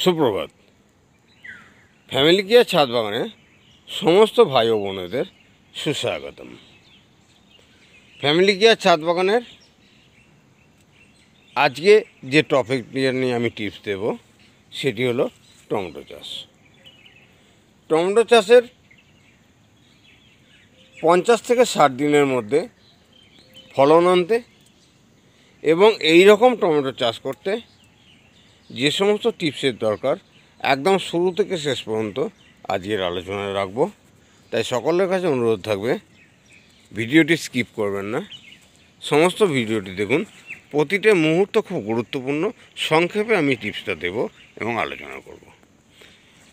সুপ্রভাত। Family care ছাদ বাগানে সমস্ত ভাই ও বোনেদের সুস্বাগতম। ফ্যামিলি কেয়ার ছাদ বাগানের আজকে যে টপিক নিয়ে আমি টিপস দেব সেটি হলো টমেটো চাষ। টমেটো চাষের 50 থেকে 60 দিনের মধ্যে ফলন আনতে এবং এই রকম টমেটো চাষ করতে যে সমস্ত টিপসের দরকার একদম শুরু থেকে শেষ পর্যন্ত আজকের আলোচনায় রাখব। তাই সকলের কাছে অনুরোধ থাকবে ভিডিওটি স্কিপ করবেন না, সমস্ত ভিডিওটি দেখুন। প্রতিটা মুহূর্ত খুব গুরুত্বপূর্ণ। সংক্ষেপে আমি টিপসটা দেব এবং আলোচনা করব।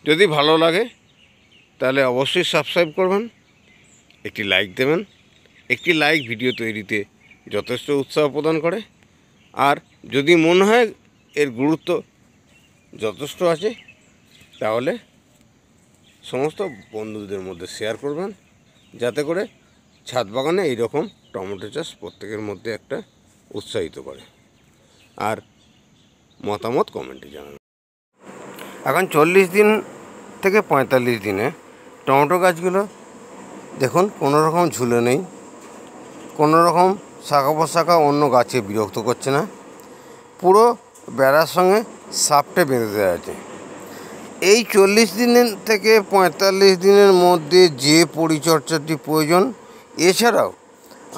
যদি ভালো লাগে তাহলে অবশ্যই সাবস্ক্রাইব করবেন, একটি লাইক দেবেন। একটি লাইক ভিডিও তৈরিতে যথেষ্ট উৎসাহ প্রদান করে। আর যদি মনে হয় এর গুরুত্ব যথেষ্ট আছে তাহলে সমস্ত বন্ধুদের মধ্যে শেয়ার করবেন, যাতে করে ছাদ বাগানে এইরকম টমেটো চাষ প্রত্যেকের মধ্যে একটা উৎসাহিত করে। আর মতামত কমেন্টে জানাবেন। এখন 40 দিন থেকে 45 দিনে টমেটো গাছগুলো দেখুন কোনো রকম ঝুলে নেই, কোনো রকম শাখা প্রশাখা অন্য গাছে বিরক্ত করছে না, পুরো বেড়ার সঙ্গে সাপটে বেঁধে দেওয়া আছে। এই 40 দিনের থেকে 45 দিনের মধ্যে যে পরিচর্যাটি প্রয়োজন, এছাড়াও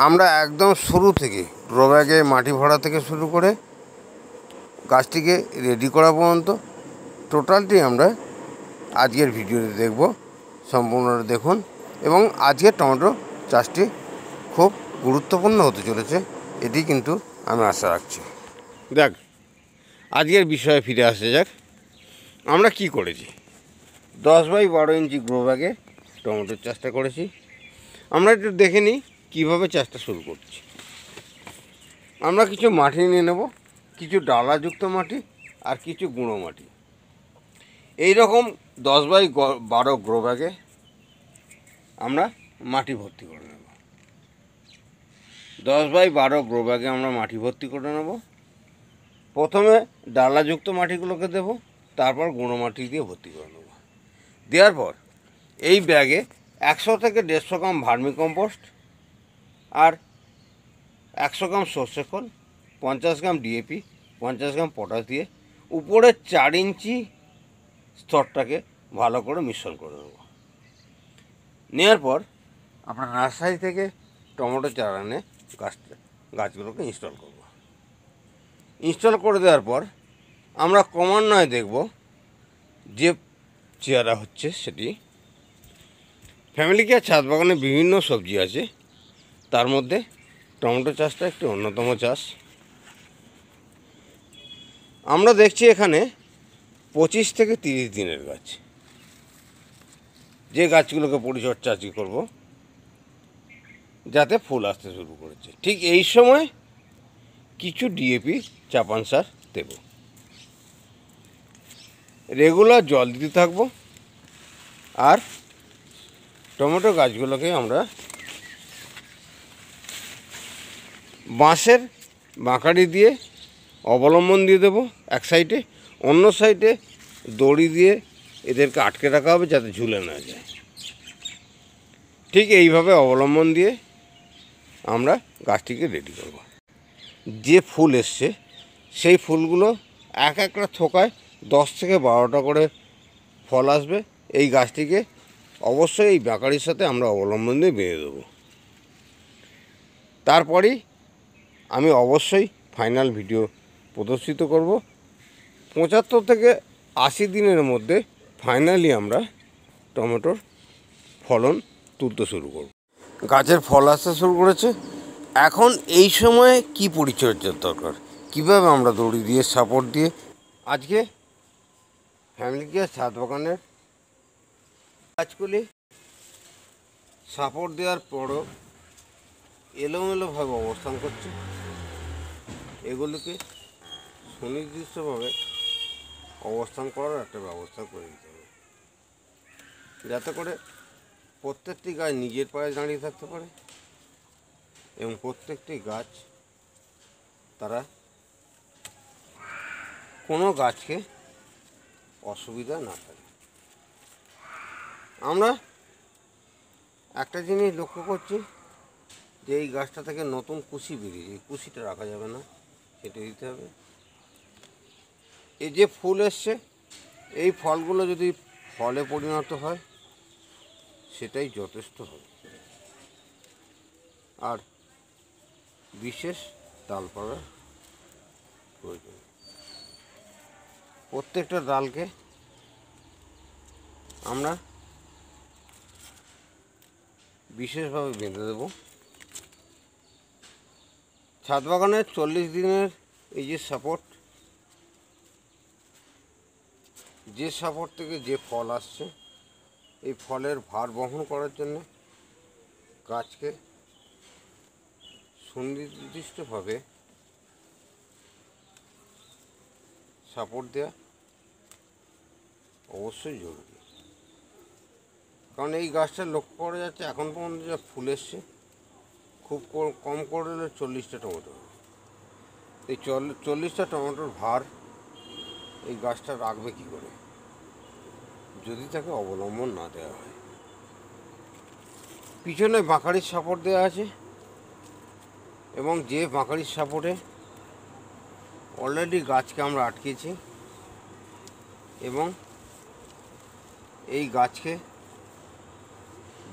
আমরা একদম শুরু থেকে গ্রো ব্যাগে মাটি ভরা থেকে শুরু করে গাছটিকে রেডি করা পর্যন্ত টোটালটি আমরা আজকের ভিডিওতে দেখব। সম্পূর্ণটা দেখুন এবং আজকের টমেটো চাষটি খুব গুরুত্বপূর্ণ হতে চলেছে, এটি কিন্তু আমি আশা রাখছি। দেখ, আজকের বিষয়ে ফিরে আসা যাক। আমরা কি করেছি, 10 বাই 12 ইঞ্চি গ্রো ব্যাগে টমেটোর চাষটা করেছি। আমরা একটু দেখে নিই কীভাবে চাষটা শুরু করছি। আমরা কিছু মাটি নিয়ে নেব, কিছু ডালাযুক্ত মাটি আর কিছু গুঁড়ো মাটি। এই রকম 10 বাই 12 গ্রো ব্যাগে আমরা মাটি ভর্তি করে নেব। 10 বাই 12 গ্রো ব্যাগে আমরা মাটি ভর্তি করে নেব। প্রথমে ডালাযুক্ত মাটিগুলোকে দেব, তারপর গুঁড়ো মাটি দিয়ে ভর্তি করে নেব। দেওয়ার পর এই ব্যাগে 100 থেকে 150 গ্রাম ভার্মি কম্পোস্ট আর 100 গ্রাম সর্ষে খোল, 50 গ্রাম ডিএপি, 50 গ্রাম পটাশ দিয়ে উপরে 4 ইঞ্চি স্তরটাকে ভালো করে মিশ্রণ করে নেব। নেওয়ার পর আমরা নার্সারি থেকে টমেটো চারা এনে গাছগুলোকে ইনস্টল করব। ইনস্টল করে দেওয়ার পর আমরা ক্রমান্বয়ে দেখব যে চেয়ারা হচ্ছে সেটি। ফ্যামিলি কেয়ার ছাদ বাগানে বিভিন্ন সবজি আছে, তার মধ্যে টমেটো চাষটা একটি অন্যতম চাষ। আমরা দেখছি এখানে 25 থেকে 30 দিনের গাছ, যে গাছগুলোকে পরিচর্যা আজকে করব যাতে ফুল আসতে শুরু করেছে। ঠিক এই সময় কিছু ডিএপি চাপান সার দেব। রেগুলার জল দিতে থাকবো। আর টমেটো গাছগুলোকে আমরা বাঁশের বাঁকাড়ি দিয়ে অবলম্বন দিয়ে দেবো এক সাইডে, অন্য সাইডে দড়ি দিয়ে এদেরকে আটকে রাখা হবে যাতে ঝুলে না যায়। ঠিক এইভাবে অবলম্বন দিয়ে আমরা গাছটিকে রেডি করব। যে ফুল এসছে সেই ফুলগুলো এক একটা থোকায় 10 থেকে 12টা করে ফল আসবে। এই গাছটিকে অবশ্যই এই বাঁকাড়ির সাথে আমরা অবলম্বন দিয়ে বেঁধে দেবো। তারপরেই আমি অবশ্যই ফাইনাল ভিডিও প্রদর্শিত করব। 75 থেকে 80 দিনের মধ্যে ফাইনালি আমরা টমেটোর ফলন তুলতে শুরু করব। গাছের ফল আসতে শুরু করেছে। এখন এই সময়ে কি পরিচর্যার দরকার, কীভাবে আমরা দড়ি দিয়ে সাপোর্ট দিয়ে আজকে ফ্যামিলি কেয়ার ছাদ বাগানের গাছগুলি সাপোর্ট দেওয়ার পরও এলোমেলোভাবে অবস্থান করছে, এগুলিকে সুনির্দিষ্টভাবে অবস্থান করার একটা ব্যবস্থা করে দিতে হবে, যাতে করে প্রত্যেকটি গাছ নিজের পায়ে দাঁড়িয়ে থাকতে পারে এবং প্রত্যেকটি গাছ তারা কোনো গাছকে অসুবিধা না থাকে। আমরা একটা জিনিস লক্ষ্য করছি যে এই গাছটা থেকে নতুন কুশি বেরিয়েছে, এই কুশিটা রাখা যাবে না, কেটে দিতে হবে। এই যে ফুল এসছে, এই ফলগুলো যদি ফলে পরিণত হয় সেটাই যথেষ্ট হবে। আর বিশেষ ডালপালার প্রয়োজন। প্রত্যেকটা ডালকে আমরা বিশেষভাবে বেঁধে দেব। ছাদ বাগানের 40 দিনের এই যে সাপোর্ট, যে সাপোর্ট থেকে যে ফল আসছে, এই ফলের ভার বহন করার জন্য গাছকে সুনির্দিষ্টভাবে সাপোর্ট দেওয়া অবশ্যই জরুরি। কারণ এই গাছটা লক্ষ্য করা যাচ্ছে এখন পর্যন্ত যা ফুল এসছে, খুব কম করে হলে 40টা টমেটো। এই 40টা টমেটোর ভার এই গাছটা রাখবে কী করে যদি তাকে অবলম্বন না দেওয়া হয়। পিছনে বাঁকারির সাপোর্ট দেওয়া আছে, এবং যে বাঁকারির সাপোর্টে অলরেডি গাছকে আমরা আটকেছি, এবং এই গাছকে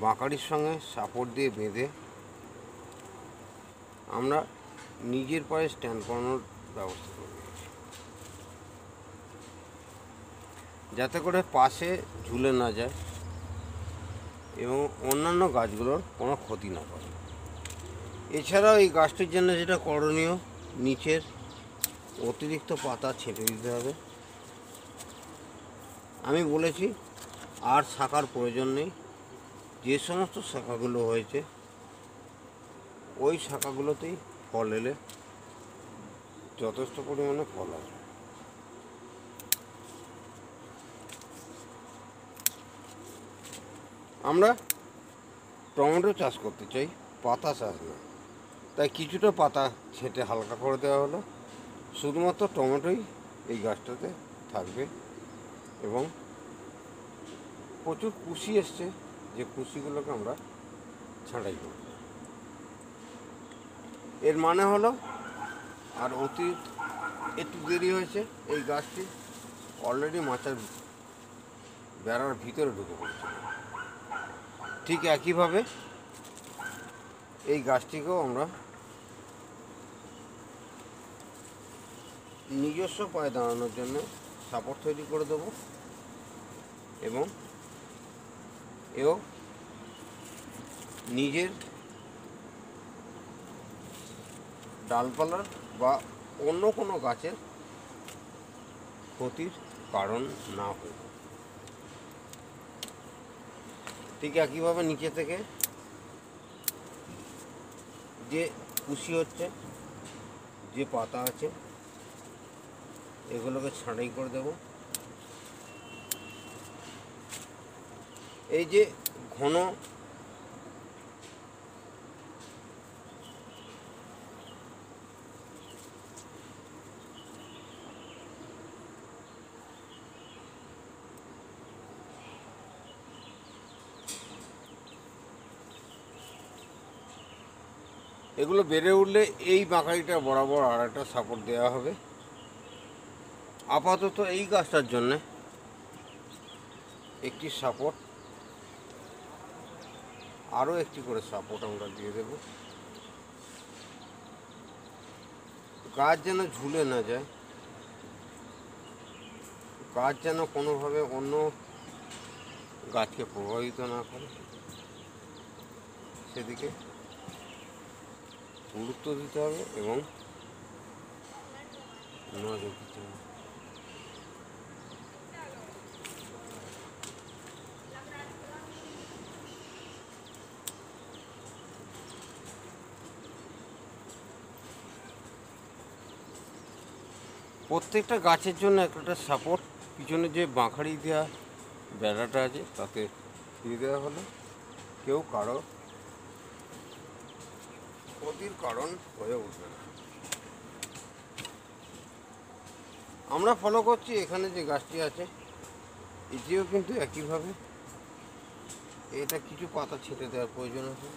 বাঁকারির সঙ্গে সাপোর্ট দিয়ে বেঁধে আমরা নিজের পায়ে স্ট্যান্ড করানোর ব্যবস্থা করে দিয়েছি, যাতে করে পাশে ঝুলে না যায় এবং অন্যান্য গাছগুলোর কোনো ক্ষতি না করে। এছাড়াও এই গাছটির জন্য যেটা করণীয়, নিচের অতিরিক্ত পাতা ছেঁটে দিতে হবে। আমি বলেছি আর শাখার প্রয়োজন নেই, যে সমস্ত শাখাগুলো হয়েছে ওই শাখাগুলোতেই ফল এলে যথেষ্ট পরিমাণে ফল আসবে। আমরা টমেটো চাষ করতে চাই, পাতা চাষ না, তাই কিছুটা পাতা ছেঁটে হালকা করে দেওয়া হলো। শুধুমাত্র টমেটোই এই গাছটাতে থাকবে, এবং প্রচুর কুশি এসছে, যে কুশিগুলোকে আমরা ছাঁটাই করব। এর মানে হলো আর একটু দেরি হয়েছে, এই গাছটি অলরেডি মাচার বেড়ার ভিতরে ঢুকে পড়েছিল। ঠিক একইভাবে এই গাছটিকেও আমরা নিজস্ব পায়ে দাঁড়ানোর জন্য সাপোর্ট তৈরি করে দেবো, এবং এও নিজের ডালপালার বা অন্য কোনো গাছের ক্ষতির কারণ না হয়। ঠিক একইভাবে নিচে থেকে যে কুশি হচ্ছে, যে পাতা আছে, এগুলোকে ছাঁটাই করে দেব। এই যে ঘন এগুলো বেড়ে উঠলে এই বাঁকাইটা বরাবর আর একটা সাপোর্ট দেওয়া হবে। আপাতত এই গাছটার জন্যে একটি সাপোর্ট, আরও একটি করে সাপোর্ট আমরা দিয়ে দেব। গাছ যেন ঝুলে না যায়, গাছ যেন কোনোভাবে অন্য গাছকে প্রভাবিত না করে, সেদিকে গুরুত্ব দিতে হবে এবং নজর দিতে হবে। প্রত্যেকটা গাছের জন্য একটা সাপোর্ট পিছনে যে বাঁখাড়ি দেওয়া বেড়াটা আছে তাতে দিয়ে দেওয়া হলো, কেউ কারো ক্ষতির কারণ হয়ে উঠবে না। আমরা ফলো করছি এখানে যে গাছটি আছে এটিও কিন্তু একইভাবে এটা কিছু পাতা ছেটে দেওয়ার প্রয়োজন আছে।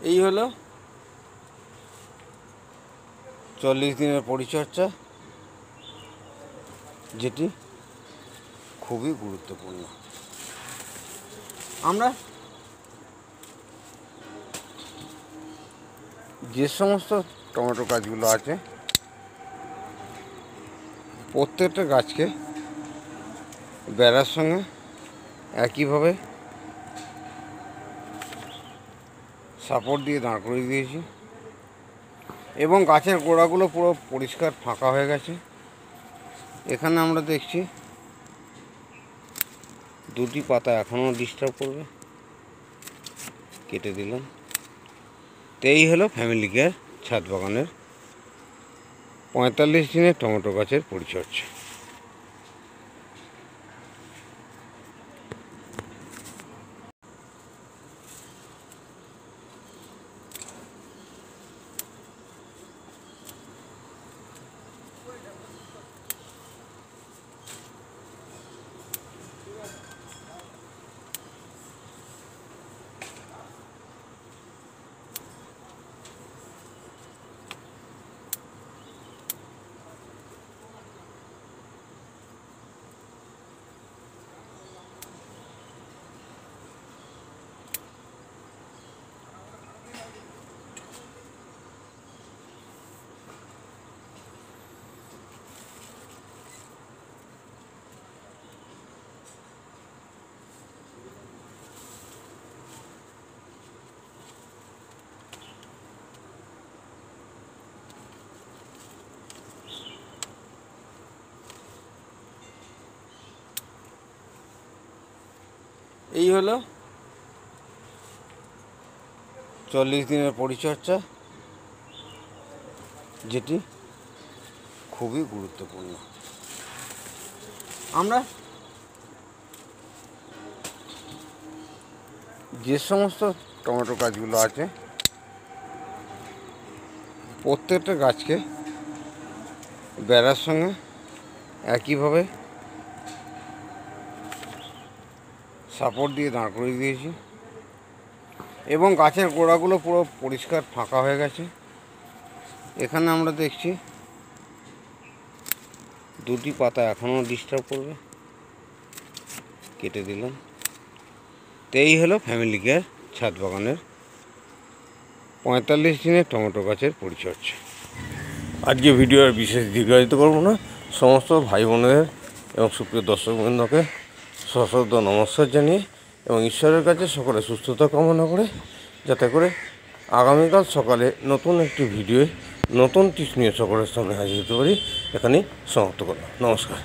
এই হলো 40 দিনের পরিচর্যা, যেটি খুবই গুরুত্বপূর্ণ। আমরা যে সমস্ত টমেটো গাছগুলো আছে প্রত্যেকটা গাছকে বেড়ার সঙ্গে একইভাবে সাপোর্ট দিয়ে দাঁড় করিয়ে দিয়েছি এবং গাছের গোড়াগুলো পুরো পরিষ্কার ফাঁকা হয়ে গেছে। এখানে আমরা দেখছি দুটি পাতা এখনও ডিস্টার্ব করবে, কেটে দিলাম। তো এই হলো ফ্যামিলি কেয়ার ছাদ বাগানের 45 দিনের টমেটো গাছের পরিচর্যা। এই হলো 40 দিনের পরিচর্যা, যেটি খুবই গুরুত্বপূর্ণ। আমরা যে সমস্ত টমেটো গাছগুলো আছে প্রত্যেকটা গাছকে বেড়ার সঙ্গে একইভাবে সাপোর্ট দিয়ে দাঁড় করিয়ে দিয়েছি এবং গাছের গোড়াগুলো পুরো পরিষ্কার ফাঁকা হয়ে গেছে। এখানে আমরা দেখছি দুটি পাতা এখনও ডিস্টার্ব করবে, কেটে দিলাম। তো এই হলো ফ্যামিলি কেয়ার ছাদ বাগানের 45 দিনের টমেটো গাছের পরিচর্যা। আজকে ভিডিও আর বিশেষ দীর্ঘায়িত করব না। সমস্ত ভাই বোনেদের এবং সুপ্রিয় দর্শকবৃন্দকে সশ্রদ্ধ নমস্কার জানিয়ে এবং ঈশ্বরের কাছে সকলে সুস্থতা কামনা করে, যাতে করে আগামীকাল সকালে নতুন একটি ভিডিওয়ে নতুন টিপস নিয়ে সকলের সামনে হাজির হতে পারি, এখানেই সমাপ্ত করলাম। নমস্কার।